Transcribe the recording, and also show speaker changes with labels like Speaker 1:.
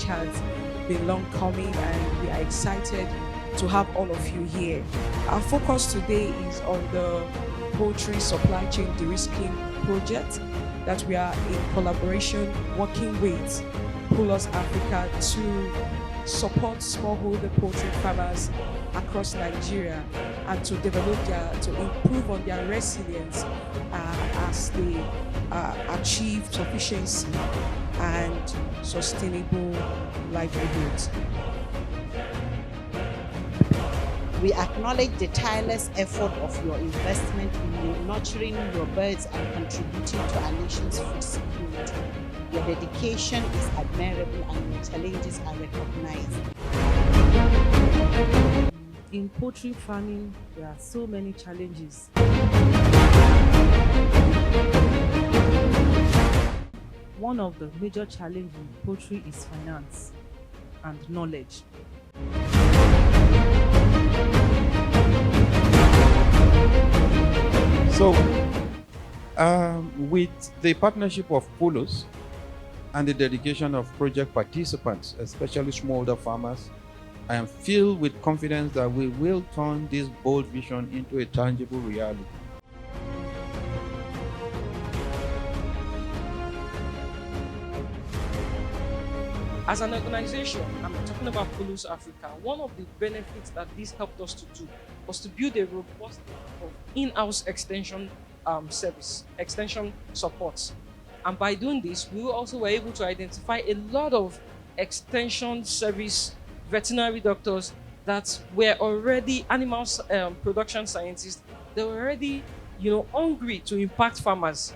Speaker 1: which has been long coming, and we are excited to have all of you here. Our focus today is on the poultry supply chain de-risking project that we are in collaboration working with Pullus Africa to support smallholder poultry farmers across Nigeria and to improve on their resilience as they achieve sufficiency and sustainable livelihoods.
Speaker 2: We acknowledge the tireless effort of your investment in nurturing your birds and contributing to our nation's food security. Your dedication is admirable and your challenges are recognized.
Speaker 3: In poultry farming, there are so many challenges. One of the major challenges in poultry is finance and knowledge.
Speaker 4: So, with the partnership of Pullus and the dedication of project participants, especially smallholder farmers, I am filled with confidence that we will turn this bold vision into a tangible reality.
Speaker 1: As an organization, I'm talking about Pullus Africa, one of the benefits that this helped us to do was to build a robust network of in-house extension extension supports. And by doing this, we also were able to identify a lot of extension service veterinary doctors that were already animal production scientists. They were already, hungry to impact farmers.